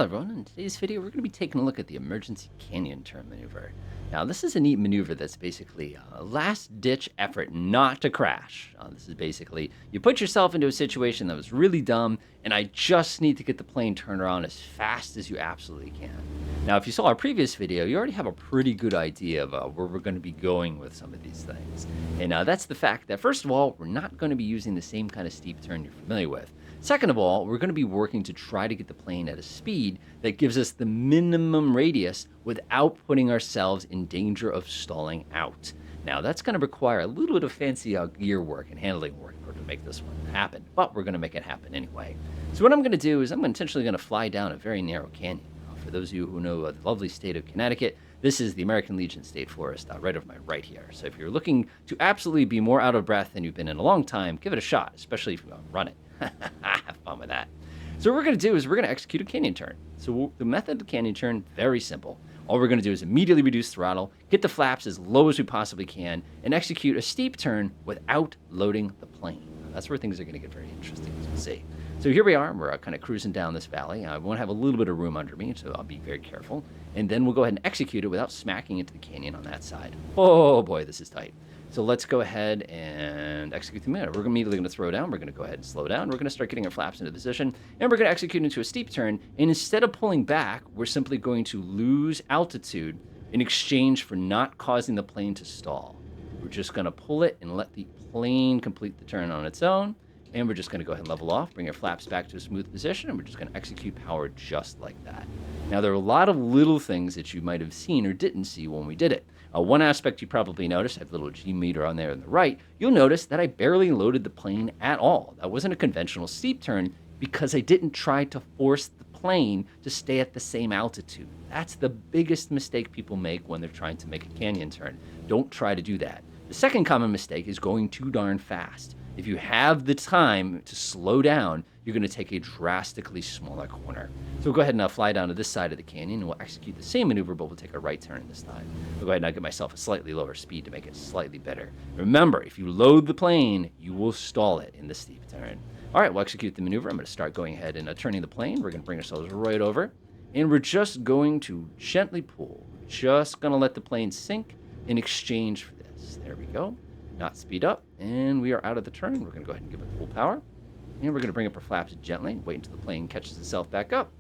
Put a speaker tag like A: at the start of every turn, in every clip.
A: Hello everyone, in today's video we're going to be taking a look at the emergency canyon turn maneuver. Now this is a neat maneuver that's basically a last ditch effort not to crash. This is basically, you put yourself into a situation that was really dumb and I just need to get the plane turned around as fast as you absolutely can. Now if you saw our previous video, you already have a pretty good idea of where we're going to be going with some of these things. And that's the fact that first of all, we're not going to be using the same kind of steep turn you're familiar with. Second of all, we're going to be working to try to get the plane at a speed that gives us the minimum radius without putting ourselves in danger of stalling out. Now, that's going to require a little bit of fancy gear work and handling work in order to make this one happen, but we're going to make it happen anyway. So what I'm going to do is I'm intentionally going to fly down a very narrow canyon. For those of you who know the lovely state of Connecticut, this is the American Legion State Forest right over my right here. So if you're looking to absolutely be more out of breath than you've been in a long time, give it a shot, especially if you want to run it. Have fun with that. So what we're going to do is we're going to execute a canyon turn. So the method of canyon turn, very simple. All we're going to do is immediately reduce throttle, get the flaps as low as we possibly can, and execute a steep turn without loading the plane. That's where things are going to get very interesting, as you'll see. So here we are. We're kind of cruising down this valley. I want to have a little bit of room under me, so I'll be very careful. And then we'll go ahead and execute it without smacking into the canyon on that side. Oh boy, this is tight. So let's go ahead and execute the maneuver. We're immediately going to throw down. We're going to go ahead and slow down. We're going to start getting our flaps into position. And we're going to execute into a steep turn. And instead of pulling back, we're simply going to lose altitude in exchange for not causing the plane to stall. We're just going to pull it and let the plane complete the turn on its own. And we're just going to go ahead and level off, bring our flaps back to a smooth position, and we're just going to execute power just like that. Now, there are a lot of little things that you might have seen or didn't see when we did it. One aspect you probably noticed, I have a little G meter on there on the right, you'll notice that I barely loaded the plane at all. That wasn't a conventional steep turn because I didn't try to force the plane to stay at the same altitude. That's the biggest mistake people make when they're trying to make a canyon turn. Don't try to do that. The second common mistake is going too darn fast. If you have the time to slow down, you're going to take a drastically smaller corner. So we'll go ahead and fly down to this side of the canyon, and we'll execute the same maneuver, but we'll take a right turn this time. We'll go ahead and get myself a slightly lower speed to make it slightly better. Remember, if you load the plane, you will stall it in the steep turn. All right, we'll execute the maneuver. I'm going to start going ahead and turning the plane. We're going to bring ourselves right over, and we're just going to gently pull. Just going to let the plane sink in exchange for this. There we go. Not speed up, and we are out of the turn. We're going to go ahead and give it full power, and we're going to bring up our flaps gently, wait until the plane catches itself back up,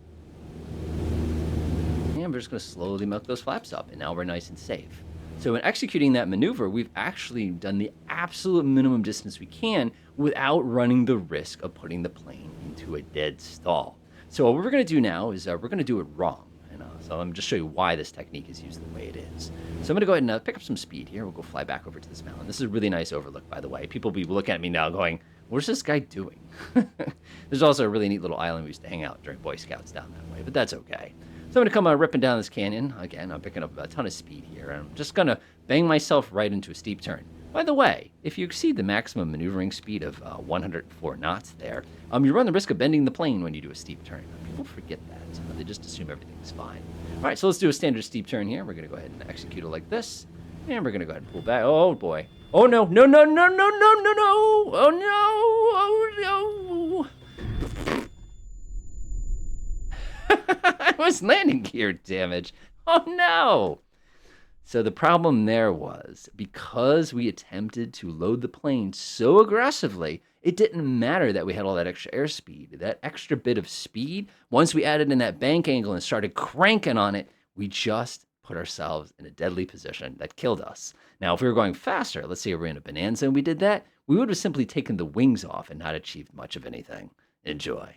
A: and we're just going to slowly milk those flaps up, and now we're nice and safe. So in executing that maneuver, we've actually done the absolute minimum distance we can without running the risk of putting the plane into a dead stall. So what we're going to do now is we're going to do it wrong. So let me just show you why this technique is used the way it is. So I'm going to go ahead and pick up some speed here. We'll go fly back over to this mountain. This is a really nice overlook, by the way. People will be looking at me now going, what's this guy doing? There's also a really neat little island we used to hang out during Boy Scouts down that way, but that's okay. So I'm going to come ripping down this canyon. Again, I'm picking up a ton of speed here, and I'm just going to bang myself right into a steep turn. By the way, if you exceed the maximum maneuvering speed of 104 knots there, you run the risk of bending the plane when you do a steep turn. People forget that. They just assume everything's fine. All right, so let's do a standard steep turn here. We're going to go ahead and execute it like this. And we're going to go ahead and pull back. Oh, boy. Oh, no. No, no, no, no, no, no, no. Oh, no. I was landing gear damage. Oh, no. So the problem there was because we attempted to load the plane so aggressively, it didn't matter that we had all that extra airspeed. That extra bit of speed, once we added in that bank angle and started cranking on it, we just put ourselves in a deadly position that killed us. Now, if we were going faster, let's say we were in a bonanza and we did that, we would have simply taken the wings off and not achieved much of anything. Enjoy.